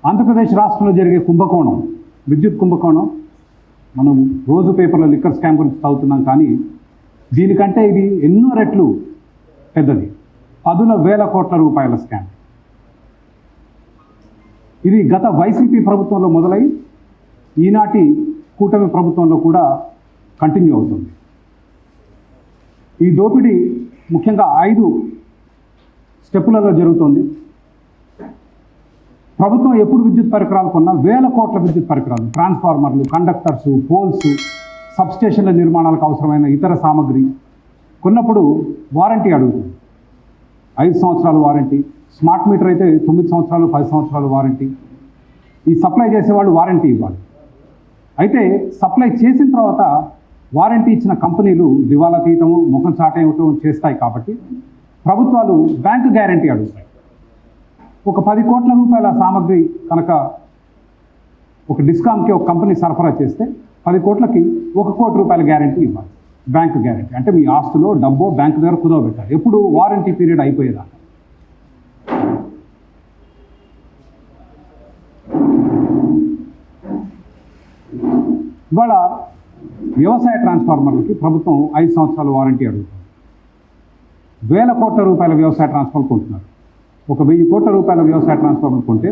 ఆంధ్రప్రదేశ్ రాష్ట్రంలో జరిగే కుంభకోణం, విద్యుత్ కుంభకోణం, మనం రోజు పేపర్లో లిక్కర్ స్కామ్ గురించి చదువుతున్నాం, కానీ దీనికంటే ఇది ఎన్నో రెట్లు పెద్దది. 10,000 కోట్ల రూపాయల స్కామ్. ఇది గత వైసీపీ ప్రభుత్వంలో మొదలై ఈనాటి కూటమి ప్రభుత్వంలో కూడా కంటిన్యూ అవుతుంది. ఈ దోపిడీ ముఖ్యంగా 5 స్టెప్పులలో జరుగుతుంది. ప్రభుత్వం ఎప్పుడు విద్యుత్ పరికరాలు కొన్నా వేల కోట్ల విద్యుత్ పరికరాలు, ట్రాన్స్ఫార్మర్లు, కండక్టర్స్, పోల్స్, సబ్స్టేషన్ల నిర్మాణాలకు అవసరమైన ఇతర సామగ్రి కొన్నప్పుడు వారంటీ అడుగుతుంది. 5 సంవత్సరాలు వారంటీ, స్మార్ట్ మీటర్ అయితే 9 సంవత్సరాలు, 10 సంవత్సరాలు వారంటీ. ఈ సప్లై చేసేవాళ్ళు వారంటీ ఇవ్వాలి. అయితే సప్లై చేసిన తర్వాత వారంటీ ఇచ్చిన కంపెనీలు దివాలా తీయటము, ముఖం చాటేయటం చేస్తాయి. కాబట్టి ప్రభుత్వాలు బ్యాంకు గ్యారంటీ అడుగుతాయి. ఒక 10 కోట్ల రూపాయల సామగ్రి కనుక ఒక డిస్కామ్కి ఒక కంపెనీ సరఫరా చేస్తే 10 కోట్లకి 1 కోటి రూపాయల గ్యారంటీ ఇవ్వాలి. బ్యాంకు గ్యారంటీ అంటే మీ ఆస్తులో డబ్బో బ్యాంకు దగ్గర కుదవబెట్టాలి. ఎప్పుడు వారంటీ పీరియడ్ అయిపోయేదాకా. ఇవాళ వ్యవసాయ ట్రాన్స్ఫార్మర్లకి ప్రభుత్వం 5 సంవత్సరాల వారంటీ అడుగుతుంది. వేల కోట్ల రూపాయల వ్యవసాయ ట్రాన్స్ఫార్మర్ కొంటున్నారు. ఒక 1000 కోట్ల రూపాయల వ్యవసాయ ట్రాన్స్ఫార్మర్ కొంటే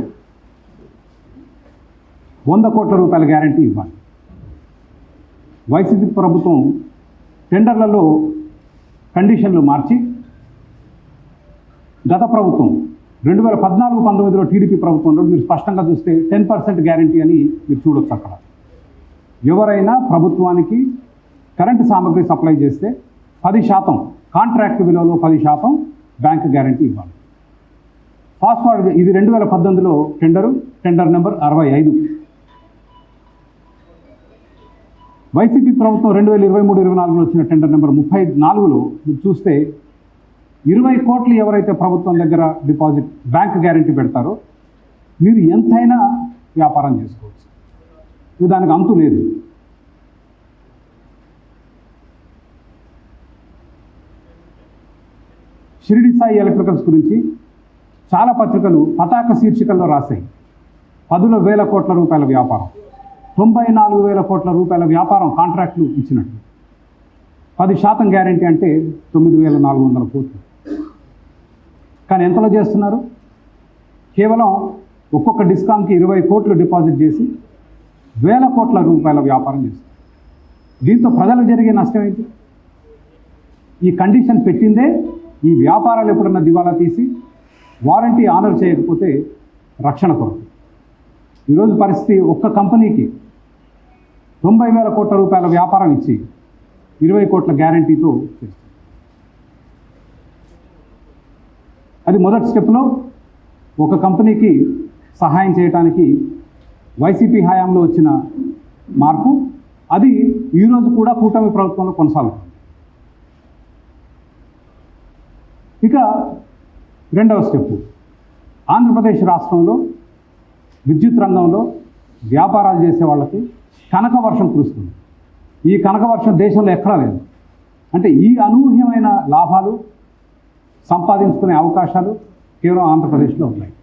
100 కోట్ల రూపాయల గ్యారంటీ ఇవ్వాలి. వైసీపీ ప్రభుత్వం టెండర్లలో కండిషన్లు మార్చి గత ప్రభుత్వం 2014-19లో టీడీపీ ప్రభుత్వంలో మీరు స్పష్టంగా చూస్తే 10% గ్యారంటీ అని మీరు చూడొచ్చు. అక్కడ ఎవరైనా ప్రభుత్వానికి కరెంటు సామగ్రి సప్లై చేస్తే 10% కాంట్రాక్ట్ విలువలో 10% బ్యాంకు గ్యారంటీ ఇవ్వాలి. ఫాస్ట్ ఫార్వర్డ్, ఇది 2018లో టెండర్ నెంబర్ 65. వైసీపీ ప్రభుత్వం 2023-24లో వచ్చిన టెండర్ నెంబర్ 34లో మీరు చూస్తే 20 కోట్లు ఎవరైతే ప్రభుత్వం దగ్గర డిపాజిట్ బ్యాంక్ గ్యారంటీ పెడతారో మీరు ఎంతైనా వ్యాపారం చేసుకోవచ్చు. ఇది దానికి అంతు లేదు. షిరిడి సాయి ఎలక్ట్రికల్స్ గురించి చాలా పత్రికలు పతాక శీర్షికల్లో రాశాయి. 10,000 కోట్ల రూపాయల వ్యాపారం, 94,000 కోట్ల రూపాయల వ్యాపారం కాంట్రాక్టులు ఇచ్చినట్టు. 10% గ్యారంటీ అంటే 9,400 కోట్లు. కానీ ఎంతలో చేస్తున్నారు? కేవలం ఒక్కొక్క డిస్కామ్కి 20 కోట్లు డిపాజిట్ చేసి 1,000 కోట్ల రూపాయల వ్యాపారం చేస్తారు. దీంతో ప్రజలకు జరిగే నష్టం ఏంటి? ఈ కండిషన్ పెట్టిందే ఈ వ్యాపారాలు ఎప్పుడన్నా దివాలా తీసి వారంటీ ఆనర్ చేయకపోతే రక్షణ కొరకు. ఈరోజు పరిస్థితి, ఒక్క కంపెనీకి 90,000 కోట్ల రూపాయల వ్యాపారం ఇచ్చి 20 కోట్ల గ్యారంటీతో చేస్తుంది. అది మొదటి స్టెప్లో ఒక కంపెనీకి సహాయం చేయడానికి వైసీపీ హయాంలో వచ్చిన మార్పు. అది ఈరోజు కూడా కూటమి ప్రభుత్వంలో కొనసాగుతుంది. ఇక రెండవ స్టెప్, ఆంధ్రప్రదేశ్ రాష్ట్రంలో విద్యుత్ రంగంలో వ్యాపారాలు చేసే వాళ్ళకి కనక వర్షం కురుస్తుంది. ఈ కనక వర్షం దేశంలో ఎక్కడా లేదు. అంటే ఈ అనూహ్యమైన లాభాలు సంపాదించుకునే అవకాశాలు కేవలం ఆంధ్రప్రదేశ్లో ఉన్నాయి.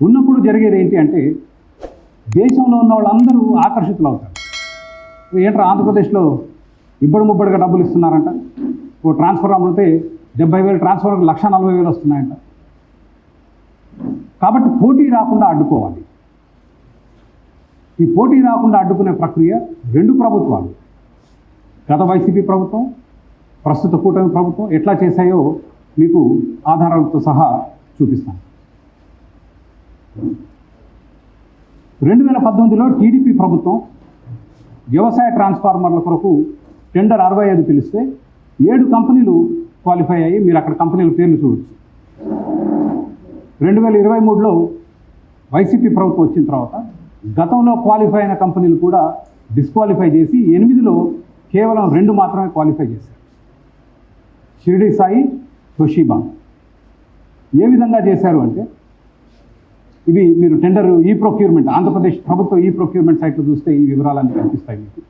ఉన్నప్పుడు జరిగేది ఏంటి అంటే దేశంలో ఉన్న వాళ్ళందరూ ఆకర్షితులు అవుతారు. ఏంట్రా ఆంధ్రప్రదేశ్లో ముబ్బడిగా డబ్బులు ఇస్తున్నారంట. ఓ ట్రాన్స్ఫర్ అమ్మితే 70,000 ట్రాన్స్ఫర్ 1,40,000 వస్తున్నాయంట. కాబట్టి పోటీ రాకుండా అడ్డుకోవాలి. ఈ పోటీ రాకుండా అడ్డుకునే ప్రక్రియ 2 ప్రభుత్వాలు, గత వైసీపీ ప్రభుత్వం, ప్రస్తుత కూటమి ప్రభుత్వం ఎట్లా చేశాయో మీకు ఆధారాలతో సహా చూపిస్తాను. 2018లో టీడీపీ ప్రభుత్వం వ్యవసాయ ట్రాన్స్ఫార్మర్ల కొరకు టెండర్ 65 పిలిస్తే 7 కంపెనీలు క్వాలిఫై అయ్యి, మీరు అక్కడ కంపెనీల పేర్లు చూడవచ్చు. 2023లో వైసీపీ ప్రభుత్వం వచ్చిన తర్వాత గతంలో క్వాలిఫై అయిన కంపెనీలు కూడా డిస్క్వాలిఫై చేసి 8లో కేవలం 2 మాత్రమే క్వాలిఫై చేశారు. షిరిడి సాయి, తోషిబా. ఏ విధంగా చేశారు అంటే, ఇవి మీరు టెండర్ ఈ ప్రొక్యూర్మెంట్, ఆంధ్రప్రదేశ్ ప్రభుత్వ ఈ ప్రొక్యూర్మెంట్ సైట్లో చూస్తే ఈ వివరాలన్నీ కనిపిస్తాయి మీకు.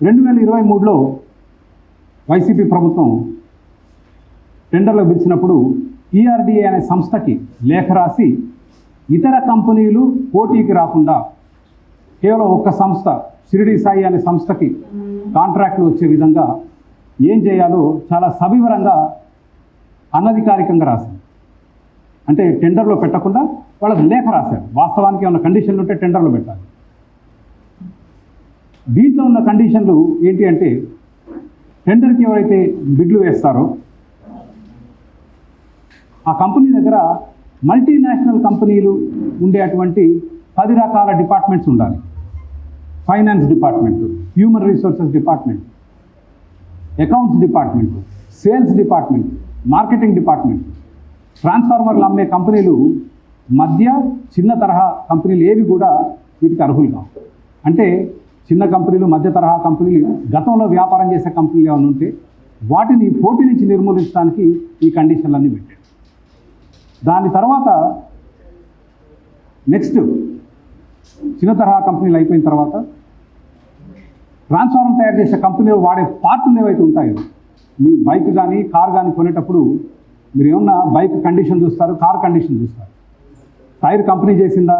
2023లో వైసీపీ ప్రభుత్వం టెండర్లు పిలిచినప్పుడు ఈఆర్డీఏ అనే సంస్థకి లేఖ రాసి ఇతర కంపెనీలు పోటీకి రాకుండా కేవలం ఒక్క సంస్థ షిరిడి సాయి అనే సంస్థకి కాంట్రాక్ట్లు వచ్చే విధంగా ఏం చేయాలో చాలా సవివరంగా అనధికారికంగా రాశారు. అంటే టెండర్లో పెట్టకుండా వాళ్ళకి లేఖ రాశారు. వాస్తవానికి ఉన్న కండిషన్లు ఉంటే టెండర్లో పెట్టాలి. దీంట్లో ఉన్న కండిషన్లు ఏంటి అంటే, టెండర్కి ఎవరైతే బిడ్లు వేస్తారో ఆ కంపెనీ దగ్గర మల్టీనేషనల్ కంపెనీలు ఉండేటువంటి 10 రకాల డిపార్ట్మెంట్స్ ఉండాలి. Finance department, human resources department, accounts department, sales department, marketing department. ట్రాన్స్ఫార్మర్లు అమ్మే కంపెనీలు మధ్య చిన్న తరహా కంపెనీలు ఏవి కూడా వీటికి అర్హులు కావు. అంటే చిన్న కంపెనీలు, మధ్య తరహా కంపెనీలు, గతంలో వ్యాపారం చేసే కంపెనీలు ఏమైనా ఉంటే వాటిని పోటీ నుంచి నిర్మూలించడానికి ఈ కండిషన్లన్నీ పెట్టాడు. దాని తర్వాత నెక్స్ట్ చిన్న తరహా కంపెనీలు అయిపోయిన తర్వాత ట్రాన్స్ఫార్మర్ తయారు చేసే కంపెనీలు వాడే పార్టులు ఏవైతే ఉంటాయో, మీ బైక్ కానీ కార్ కానీ కొనేటప్పుడు మీరు ఏమన్నా బైక్ కండిషన్ చూస్తారు, కార్ కండిషన్ చూస్తారు. టైర్ కంపెనీ చేసిందా,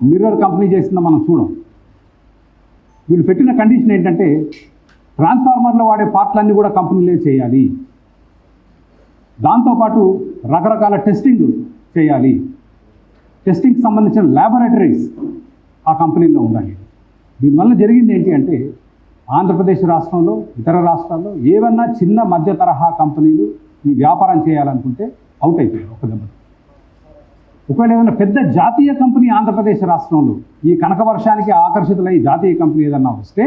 మిర్రర్ కంపెనీ చేసిందా మనం చూడం. వీళ్ళు పెట్టిన కండిషన్ ఏంటంటే ట్రాన్స్ఫార్మర్లో వాడే పార్ట్లన్నీ కూడా కంపెనీలే చేయాలి. దాంతోపాటు రకరకాల టెస్టింగ్ చేయాలి. టెస్టింగ్కి సంబంధించిన ల్యాబొరేటరీస్ ఆ కంపెనీల్లో ఉండాలి. దీనివల్ల జరిగింది ఏంటి అంటే, ఆంధ్రప్రదేశ్ రాష్ట్రంలో, ఇతర రాష్ట్రాల్లో ఏవన్నా చిన్న మధ్య తరహా కంపెనీలు ఈ వ్యాపారం చేయాలనుకుంటే అవుట్ అయిపోయారు ఒక దెబ్బ. ఒకవేళ ఏదైనా పెద్ద జాతీయ కంపెనీ ఆంధ్రప్రదేశ్ రాష్ట్రంలో ఈ కనక వర్షానికి ఆకర్షితులై జాతీయ కంపెనీ ఏదన్నా వస్తే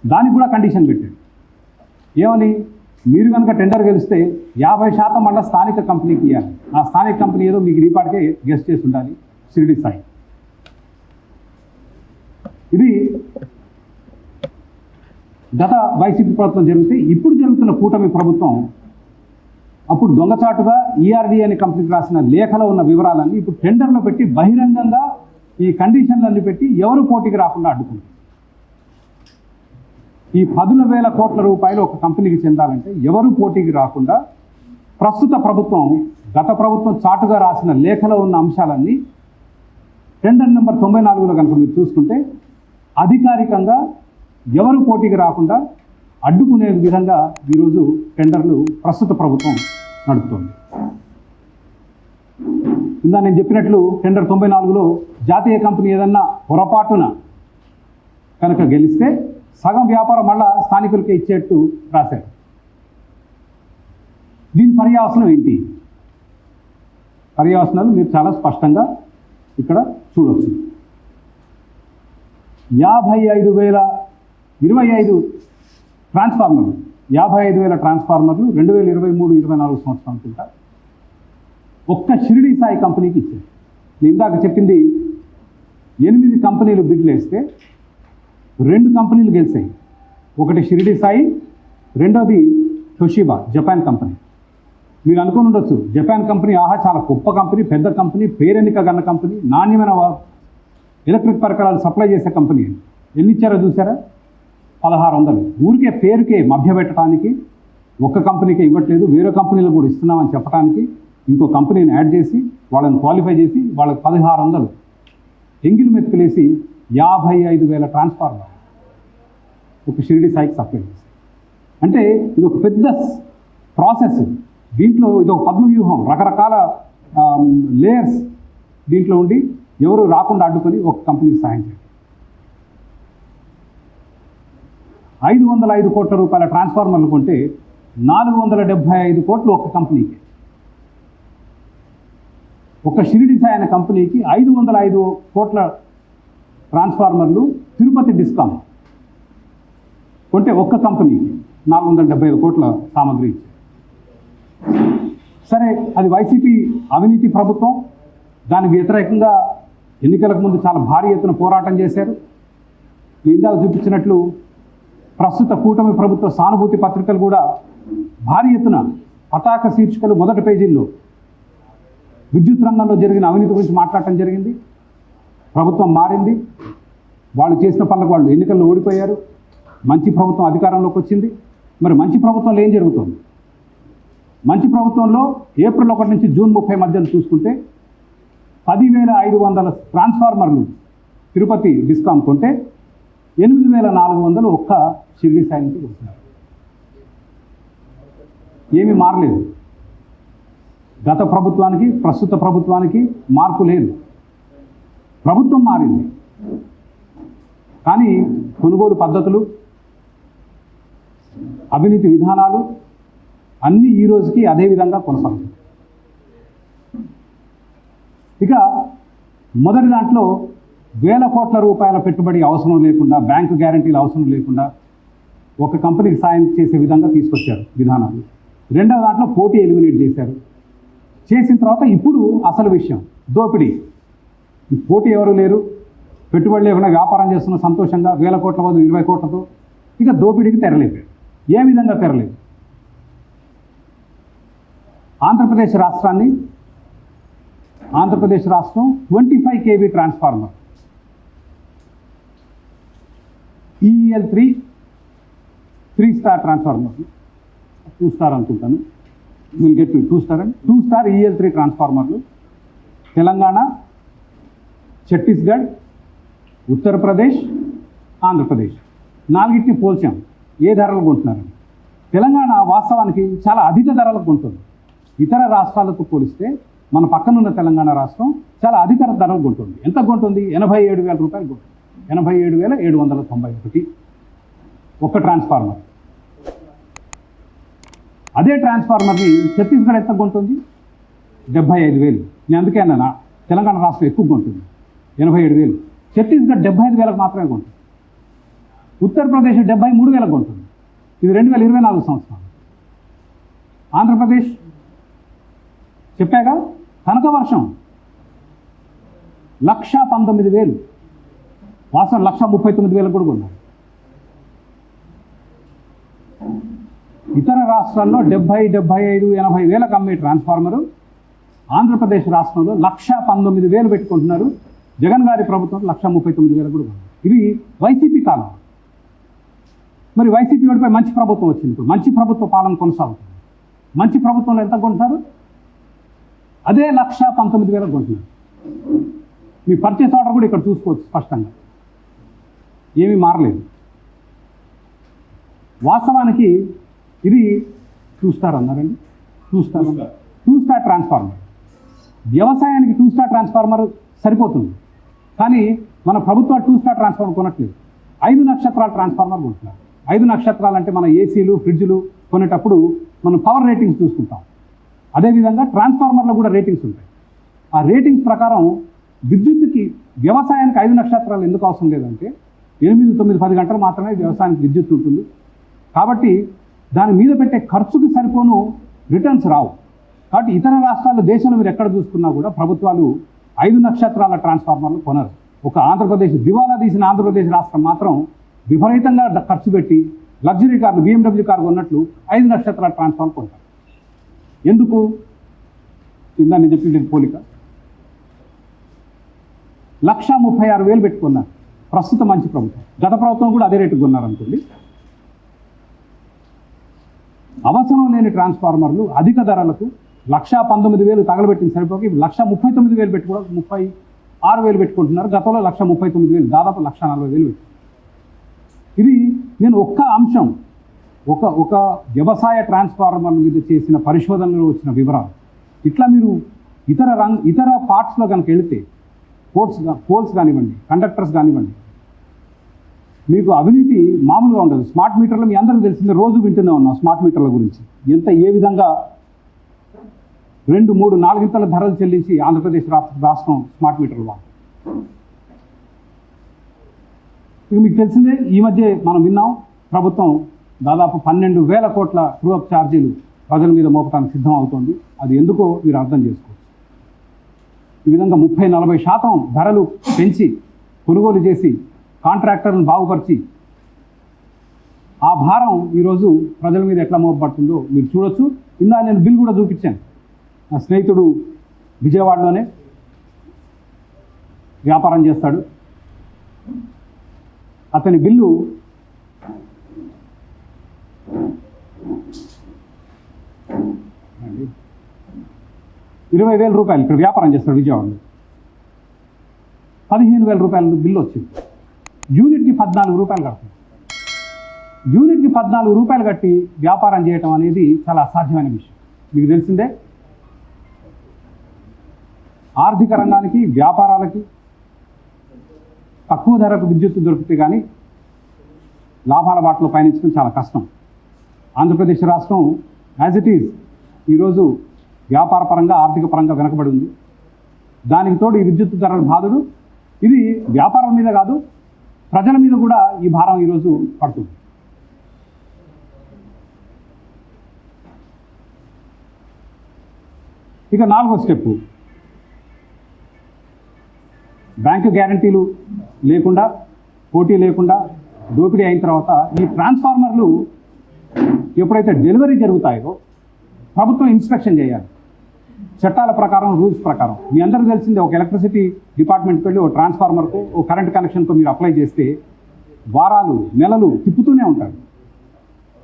దానికి కూడా కండిషన్ పెట్టాడు. ఏమని, మీరు కనుక టెండర్ గెలిస్తే 50% మళ్ళీ స్థానిక కంపెనీకి ఇవ్వాలి. ఆ స్థానిక కంపెనీ ఏదో మీకు రీపాటికే గెస్ట్ చేసి ఉండాలి, షిరిడి సాయి. ఇది గత వైసీపీ ప్రభుత్వం జరిగితే, ఇప్పుడు జరుగుతున్న కూటమి ప్రభుత్వం అప్పుడు దొంగచాటుగా ఈఆర్డీ అనే కంపెనీకి రాసిన లేఖలో ఉన్న వివరాలన్నీ ఇప్పుడు టెండర్లో పెట్టి బహిరంగంగా ఈ కండిషన్లన్నీ పెట్టి ఎవరు పోటీకి రాకుండా అడ్డుకుంటారు. ఈ 10,000 కోట్ల రూపాయలు ఒక కంపెనీకి చెందాలంటే ఎవరు పోటీకి రాకుండా ప్రస్తుత ప్రభుత్వం, గత ప్రభుత్వం చాటుగా రాసిన లేఖలో ఉన్న అంశాలన్నీ టెండర్ నెంబర్ 94లో కనుక మీరు చూసుకుంటే అధికారికంగా ఎవరు పోటీకి రాకుండా అడ్డుకునే విధంగా ఈరోజు టెండర్లు ప్రస్తుత ప్రభుత్వం నడుపుతోంది. ఇందా నేను చెప్పినట్లు టెండర్ 94లో జాతీయ కంపెనీ ఏదన్నా పొరపాటున కనుక గెలిస్తే సగం వ్యాపారం మళ్ళా స్థానికులకే ఇచ్చేట్టు రాశారు. దీని పర్యవసనం ఏంటి? పర్యవసనాలు మీరు చాలా స్పష్టంగా ఇక్కడ చూడవచ్చు. 25,025 ట్రాన్స్ఫార్మర్లు, 55,000 ట్రాన్స్ఫార్మర్లు 2023-24 సంవత్సరం అనుకుంటా ఒక్క షిరిడి సాయి కంపెనీకి ఇచ్చారు. నేను ఇందాక చెప్పింది 8 కంపెనీలు బిడ్లు వేస్తే 2 కంపెనీలు గెలిచాయి. ఒకటి షిరిడి సాయి, రెండోది టొషిబా, జపాన్ కంపెనీ. మీరు అనుకుని ఉండొచ్చు, జపాన్ కంపెనీ ఆహా చాలా గొప్ప కంపెనీ, పెద్ద కంపెనీ, పేరెన్నిక గన్న కంపెనీ, నాణ్యమైన ఎలక్ట్రిక్ పరికరాలు సప్లై చేసే కంపెనీ. ఎన్ని ఇచ్చారో చూసారా? 1,600. ఊరికే పేరుకే మభ్యపెట్టడానికి ఒక్క కంపెనీకే ఇవ్వట్లేదు, వేరే కంపెనీలు కూడా ఇస్తున్నామని చెప్పడానికి ఇంకో కంపెనీని యాడ్ చేసి వాళ్ళని క్వాలిఫై చేసి వాళ్ళకి 1,600 ఎంగిలి మెతుకులేసి 55,000 ట్రాన్స్ఫార్మర్ ఒక షిరిడి సాయికి సప్లై చేసి. అంటే ఇది ఒక పెద్ద ప్రాసెస్. దీంట్లో ఇది ఒక పద్మవ్యూహం, రకరకాల లేయర్స్ దీంట్లో ఉండి ఎవరు రాకుండా అడ్డుకొని ఒక కంపెనీకి సహాయం చేయాలి. 505 కోట్ల రూపాయల ట్రాన్స్ఫార్మర్లు కొంటే 475 కోట్లు ఒక కంపెనీకి. ఒక షిరిడి సాయి అనే కంపెనీకి 505 కోట్ల ట్రాన్స్ఫార్మర్లు తిరుపతి డిస్కామ్ కొంటే ఒక్క కంపెనీకి 475 కోట్ల సామగ్రి ఇచ్చారు. సరే, అది వైసీపీ అవినీతి ప్రభుత్వం. దానికి వ్యతిరేకంగా ఎన్నికలకు ముందు చాలా భారీ ఎత్తున పోరాటం చేశారు. ఇందాక చూపించినట్లు ప్రస్తుత కూటమి ప్రభుత్వ సానుభూతి పత్రికలు కూడా భారీ ఎత్తున పతాక శీర్షికలు మొదటి పేజీల్లో విద్యుత్ రంగంలో జరిగిన అవినీతి గురించి మాట్లాడటం జరిగింది. ప్రభుత్వం మారింది, వాళ్ళు చేసిన పనులకు వాళ్ళు ఎన్నికల్లో ఓడిపోయారు, మంచి ప్రభుత్వం అధికారంలోకి వచ్చింది. మరి మంచి ప్రభుత్వంలో ఏం జరుగుతుంది? మంచి ప్రభుత్వంలో ఏప్రిల్ 1 నుంచి జూన్ 30 మధ్యన చూసుకుంటే 10,500 ట్రాన్స్ఫార్మర్లు తిరుపతి డిస్కామ్ కొంటే 8,400 ఒక్క షిరిడి సాయి నుంచి కొడుతున్నారు. ఏమీ మారలేదు. గత ప్రభుత్వానికి ప్రస్తుత ప్రభుత్వానికి మార్పు లేదు. ప్రభుత్వం మారింది కానీ కొనుగోలు పద్ధతులు, అవినీతి విధానాలు అన్నీ ఈ రోజుకి అదే విధంగా కొనసాగుతాయి. ఇక మొదటి దాంట్లో వేల కోట్ల రూపాయల పెట్టుబడి అవసరం లేకుండా, బ్యాంకు గ్యారంటీలు అవసరం లేకుండా ఒక కంపెనీకి సాయం చేసే విధంగా తీసుకొచ్చారు విధానాలు. రెండవ దాంట్లో పోటీ ఎలిమినేట్ చేశారు. చేసిన తర్వాత ఇప్పుడు అసలు విషయం దోపిడీ. పోటీ ఎవరు లేరు, పెట్టుబడి లేకుండా వ్యాపారం చేస్తున్న సంతోషంగా వేల కోట్ల బదులు 20 కోట్లతో ఇక దోపిడీకి తెరలేదు. ఏ విధంగా తెరలేదు? ఆంధ్రప్రదేశ్ రాష్ట్రం 25 kV transformer EEL3 3 star transformer, 2 star అనుకుంటాను, will get 2 star and 2 star EEL3 ట్రాన్స్ఫార్మర్లు తెలంగాణ, ఛత్తీస్గఢ్, ఉత్తరప్రదేశ్, ఆంధ్రప్రదేశ్ నాలుగిటిని పోల్చాం ఏ ధరలు కొంటున్నారని. తెలంగాణ వాస్తవానికి చాలా అధిక ధరలకు కొంటుంది. ఇతర రాష్ట్రాలతో పోలిస్తే మన పక్కనున్న తెలంగాణ రాష్ట్రం చాలా అధిక ధరలు కొంటుంది. ఎంత కొంటుంది? 87,000 రూపాయలు కొంటుంది. 87,791 ఒక్క ట్రాన్స్ఫార్మర్. అదే ట్రాన్స్ఫార్మర్ని ఛత్తీస్గఢ్ ఎంత కొంటుంది? 75,000. నేను అందుకే అన్నా తెలంగాణ రాష్ట్రం ఎక్కువ కొంటుంది, 87,000. ఛత్తీస్గఢ్ 75,000 మాత్రమే కొంటుంది. ఉత్తరప్రదేశ్ 73,000 కొంటుంది. ఇది 2024 సంవత్సరం. ఆంధ్రప్రదేశ్ చెప్పాగా కనకవర్షం 1,19,000, వాస్తవం 1,39,000 కూడా కొన్నారు. ఇతర రాష్ట్రాల్లో 70, 75, 80,000 అమ్మే ట్రాన్స్ఫార్మరు ఆంధ్రప్రదేశ్ రాష్ట్రంలో 1,19,000 పెట్టుకుంటున్నారు. జగన్ గారి ప్రభుత్వం 1,39,000 కూడా కొన్నారు. ఇది వైసీపీ కాలం. మరి వైసీపీ ఓడిపోయి మంచి ప్రభుత్వం వచ్చింది. ఇప్పుడు మంచి ప్రభుత్వ పాలన కొనసాగుతుంది. మంచి ప్రభుత్వంలో ఎంత కొంటున్నారు? అదే 1,19,000 కొంటున్నారు. మీ పర్చేస్ ఆర్డర్ కూడా ఇక్కడ చూసుకోవచ్చు స్పష్టంగా. ఏమీ మారలేదు. వాస్తవానికి ఇది 2 స్టార్ అన్నారండి, 2 స్టార్ ట్రాన్స్ఫార్మర్. వ్యవసాయానికి 2 స్టార్ ట్రాన్స్ఫార్మర్ సరిపోతుంది కానీ మన ప్రభుత్వం 2 స్టార్ ట్రాన్స్ఫార్మర్ కొనట్లేదు. 5 నక్షత్రాల ట్రాన్స్ఫార్మర్ కొంటున్నారు. 5 నక్షత్రాలు అంటే మన ఏసీలు, ఫ్రిడ్జ్లు కొనేటప్పుడు మనం పవర్ రేటింగ్స్ చూసుకుంటాం. అదేవిధంగా ట్రాన్స్ఫార్మర్లో కూడా రేటింగ్స్ ఉంటాయి. ఆ రేటింగ్స్ ప్రకారం విద్యుత్తుకి, వ్యవసాయానికి 5 నక్షత్రాలు ఎందుకు అవసరం లేదంటే 8, 9, 10 గంటలు మాత్రమే వ్యవసాయానికి విద్యుత్ ఉంటుంది. కాబట్టి దాని మీద పెట్టే ఖర్చుకి సరిపోను రిటర్న్స్ రావు. కాబట్టి ఇతర రాష్ట్రాల్లో, దేశంలో మీరు ఎక్కడ చూసుకున్నా కూడా ప్రభుత్వాలు 5 నక్షత్రాల ట్రాన్స్ఫార్మర్లు కొనరు. ఒక ఆంధ్రప్రదేశ్, దివాలా తీసిన ఆంధ్రప్రదేశ్ రాష్ట్రం మాత్రం విపరీతంగా ఖర్చు పెట్టి లగ్జరీ కార్లు, BMW కారు కొన్నట్లు 5 నక్షత్రాల ట్రాన్స్ఫార్మర్ కొంటారు. ఎందుకు? కింద నేను చెప్పింది పోలిక. 1,36,000 పెట్టుకున్నారు ప్రస్తుత మంచి ప్రభుత్వం. గత ప్రభుత్వం కూడా అదే రేటుకు కొన్నారు అనుకోండి. అవసరం లేని ట్రాన్స్ఫార్మర్లు అధిక ధరలకు 1,19,000 తగలబెట్టిన సరిపోక 1,39,000 పెట్టుకోవడం, 36,000 పెట్టుకుంటున్నారు. గతంలో 1,39,000, దాదాపు 1,40,000 పెట్టు. ఇది నేను ఒక్క అంశం, ఒక వ్యవసాయ ట్రాన్స్ఫార్మర్ మీద చేసిన పరిశోధనలో వచ్చిన వివరాలు. ఇట్లా మీరు ఇతర పార్ట్స్లో కనుక వెళితే, పోల్స్ కానివ్వండి, కండక్టర్స్ కానివ్వండి, మీకు అవినీతి మామూలుగా ఉండదు. స్మార్ట్ మీటర్లు మీ అందరికీ తెలిసిందే, రోజు వింటూనే ఉన్నాం స్మార్ట్ మీటర్ల గురించి. ఏ విధంగా 2, 3, 4 ఇంతల ధరలు చెల్లించి ఆంధ్రప్రదేశ్ రాష్ట్రం స్మార్ట్ మీటర్లు వాళ్ళు. ఇక మీకు తెలిసిందే, ఈ మధ్య మనం విన్నాం, ప్రభుత్వం దాదాపు 12,000 కోట్ల ట్రూ-అప్ ఛార్జీలు ప్రజల మీద మోపడానికి సిద్ధం అవుతోంది. అది ఎందుకో మీరు అర్థం చేసుకోవచ్చు. ఈ విధంగా 30-40% ధరలు పెంచి కొనుగోలు చేసి కాంట్రాక్టర్లను బాగుపరిచి ఆ భారం ఈరోజు ప్రజల మీద ఎట్లా మోపబడుతుందో మీరు చూడొచ్చు. ఇందా నేను బిల్ కూడా చూపించాను. నా స్నేహితుడు విజయవాడలోనే వ్యాపారం చేస్తాడు. అతని బిల్లు 20,000 రూపాయలు ఇక్కడ వ్యాపారం చేస్తాడు విజయవాడలో, 15,000 రూపాయల బిల్లు వచ్చింది. యూనిట్కి 14 రూపాయలు కడుతుంది. యూనిట్కి 14 రూపాయలు కట్టి వ్యాపారం చేయటం అనేది చాలా అసాధ్యమైన విషయం. మీకు తెలిసిందే, ఆర్థిక రంగానికి వ్యాపారాలకి తక్కువ ధరకు విద్యుత్తు దొరికితే కానీ లాభాల బాటలో పయనించడం చాలా కష్టం. ఆంధ్రప్రదేశ్ రాష్ట్రం యాజ్ ఇట్ ఈజ్ ఈరోజు వ్యాపార పరంగా ఆర్థిక పరంగా వెనకబడి ఉంది. దానికి తోడు ఈ విద్యుత్ ధరల బాధుడు ఇది వ్యాపారం మీద కాదు, ప్రజల మీద కూడా ఈ భారం ఈరోజు పడుతుంది. ఇక 4వ స్టెప్పు, బ్యాంకు గ్యారంటీలు లేకుండా, పోటీ లేకుండా దోపిడీ అయిన తర్వాత ఈ ట్రాన్స్ఫార్మర్లు ఎప్పుడైతే డెలివరీ జరుగుతాయో ప్రభుత్వం ఇన్స్పెక్షన్ చేయాలి. చట్టాల ప్రకారం, రూల్స్ ప్రకారం. మీ అందరికీ తెలిసిందే, ఒక ఎలక్ట్రిసిటీ డిపార్ట్మెంట్కి వెళ్ళి ఒక ట్రాన్స్ఫార్మర్కు, ఒక కరెంట్ కనెక్షన్కు మీరు అప్లై చేస్తే వారాలు, నెలలు తిప్పుతూనే ఉంటారు.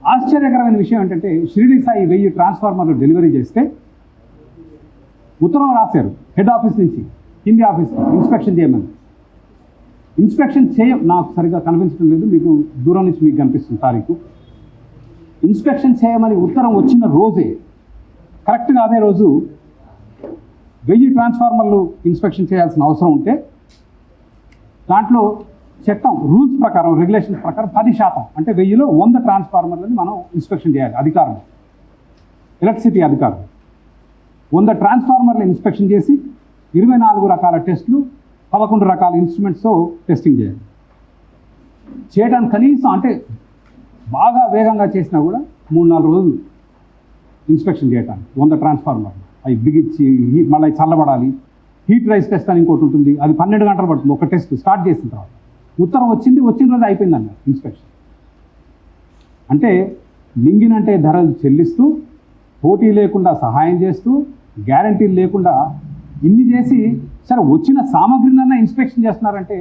ఆశ్చర్యకరమైన విషయం ఏంటంటే, షిరిడి సాయి 1000 ట్రాన్స్ఫార్మర్లు డెలివరీ చేస్తే ఉత్తరం రాశారు హెడ్ ఆఫీస్ నుంచి కింది ఆఫీస్కి ఇన్స్పెక్షన్ చేయమని. ఇన్స్పెక్షన్ నాకు సరిగ్గా కనిపించడం లేదు, మీకు దూరం నుంచి మీకు కనిపిస్తుంది తారీఖు. ఇన్స్పెక్షన్ చేయమని ఉత్తరం వచ్చిన రోజే, కరెక్ట్గా అదే రోజు 1000 ట్రాన్స్ఫార్మర్లు ఇన్స్పెక్షన్ చేయాల్సిన అవసరం ఉంటే దాంట్లో చట్టం రూల్స్ ప్రకారం, రెగ్యులేషన్స్ ప్రకారం 10% అంటే 1000లో 100 ట్రాన్స్ఫార్మర్లని మనం ఇన్స్పెక్షన్ చేయాలి. అధికారులు, ఎలక్ట్రిసిటీ అధికారులు 100 ట్రాన్స్ఫార్మర్లు ఇన్స్పెక్షన్ చేసి 24 రకాల టెస్టులు, 11 రకాల ఇన్స్ట్రుమెంట్స్తో టెస్టింగ్ చేయాలి. చేయడానికి కనీసం అంటే బాగా వేగంగా చేసినా కూడా 3-4 రోజులు ఇన్స్పెక్షన్ చేయడానికి 100 ట్రాన్స్ఫార్మర్లు. అవి బిగించి మళ్ళీ చల్లబడాలి. హీట్ రైస్ టెస్ట్ అని ఇంకోటి ఉంటుంది, అది 12 గంటలు పడుతుంది ఒక టెస్ట్ స్టార్ట్ చేసిన తర్వాత. ఉత్తరం వచ్చిన రోజు అయిపోయింది అన్నారు ఇన్స్పెక్షన్. అంటే మింగినంటే ధరలు చెల్లిస్తూ, పోటీ లేకుండా సహాయం చేస్తూ, గ్యారంటీలు లేకుండా ఇన్ని చేసి సరే వచ్చిన సామగ్రినన్నా ఇన్స్పెక్షన్ చేస్తున్నారంటే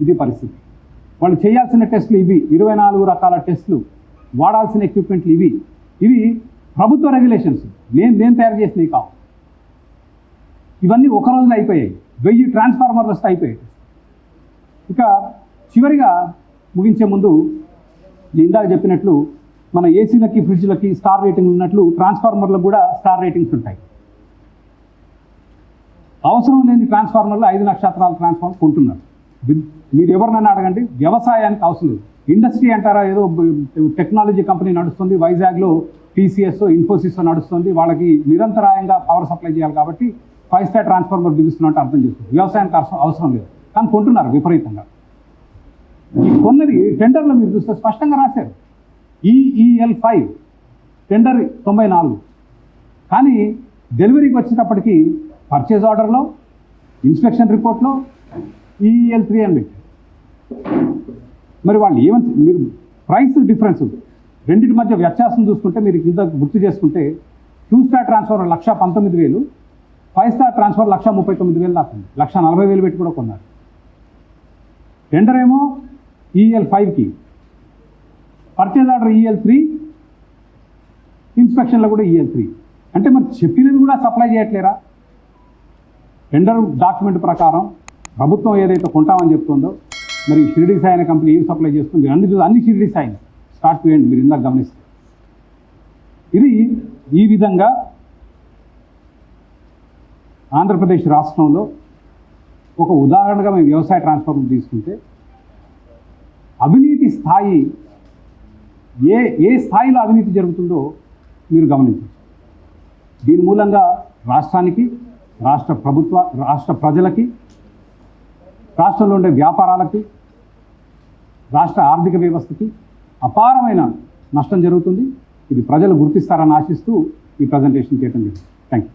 ఇది పరిస్థితి. వాళ్ళు చేయాల్సిన టెస్టులు ఇవి, 24 రకాల టెస్టులు, వాడాల్సిన ఎక్విప్మెంట్లు ఇవి ప్రభుత్వ రెగ్యులేషన్స్. నేను తయారు చేసినవి కావు. ఇవన్నీ ఒక రోజులో అయిపోయాయి. 1000 ట్రాన్స్ఫార్మర్లు వస్తే అయిపోయాయి. ఇక చివరిగా ముగించే ముందు ఇందాక చెప్పినట్లు మన ఏసీలకి, ఫ్రిడ్జ్లకి స్టార్ రేటింగ్ ఉన్నట్లు ట్రాన్స్ఫార్మర్లకు కూడా స్టార్ రేటింగ్స్ ఉంటాయి. అవసరం లేని ట్రాన్స్ఫార్మర్లు 5 నక్షత్రాల ట్రాన్స్ఫార్మర్ కొంటున్నారు. మీరు ఎవరినైనా అడగండి, వ్యవసాయానికి అవసరం లేదు. ఇండస్ట్రీ అంటారా, ఏదో టెక్నాలజీ కంపెనీ నడుస్తుంది, వైజాగ్లో టీసీఎస్, ఇన్ఫోసిస్ నడుస్తుంది, వాళ్ళకి నిరంతరాయంగా పవర్ సప్లై చేయాలి కాబట్టి 5 స్టార్ ట్రాన్స్ఫార్మర్ బిగిస్తున్నట్టు అర్థం చేస్తుంది. వ్యవసాయానికి అవసరం లేదు, కానీ కొంటున్నారు విపరీతంగా. ఈ కొన్నది టెండర్లో మీరు చూస్తే స్పష్టంగా రాశారు, EEL5 టెండర్ 94, కానీ డెలివరీకి వచ్చేటప్పటికి పర్చేజ్ ఆర్డర్లో, ఇన్స్పెక్షన్ రిపోర్ట్లో EEL3 అని పెట్టారు. మరి వాళ్ళు మీరు ప్రైస్ డిఫరెన్స్ రెండింటి మధ్య వ్యత్యాసం చూసుకుంటే, మీరు కింద గుర్తు చేసుకుంటే 2 స్టార్ ట్రాన్స్ఫార్మర్ 1,19,000, 5 స్టార్ ట్రాన్స్ఫార్మర్ 1,39,000 దాకా ఉంది. 1,40,000 పెట్టి కూడా కొన్నారు. టెండర్ ఏమో EEL5కి, పర్చేజ్ ఆర్డర్ EEL3, ఇన్స్పెక్షన్లో కూడా EEL3. అంటే మరి చెప్పినవి కూడా సప్లై చేయట్లేరా? టెండర్ డాక్యుమెంట్ ప్రకారం ప్రభుత్వం ఏదైతే కొంటామని చెప్తుందో, మరి షిరిడి సాయి అనే కంపెనీ ఏం సప్లై చేస్తుంది? అన్ని షిరిడి సాయి స్టార్ట్ చేయండి, మీరు ఇందాక గమనిస్తే. ఇది ఈ విధంగా ఆంధ్రప్రదేశ్ రాష్ట్రంలో ఒక ఉదాహరణగా మేము వ్యవసాయ ట్రాన్స్ఫార్మర్ తీసుకుంటే అవినీతి స్థాయి ఏ స్థాయిలో అవినీతి జరుగుతుందో మీరు గమనించండి. దీని మూలంగా రాష్ట్రానికి, రాష్ట్ర ప్రజలకి, రాష్ట్రంలో ఉండే వ్యాపారాలకి, రాష్ట్ర ఆర్థిక వ్యవస్థకి అపారమైన నష్టం జరుగుతుంది. ఇది ప్రజలు గుర్తిస్తారని ఆశిస్తూ ఈ ప్రజెంటేషన్ చేయడం జరిగింది. Thank you.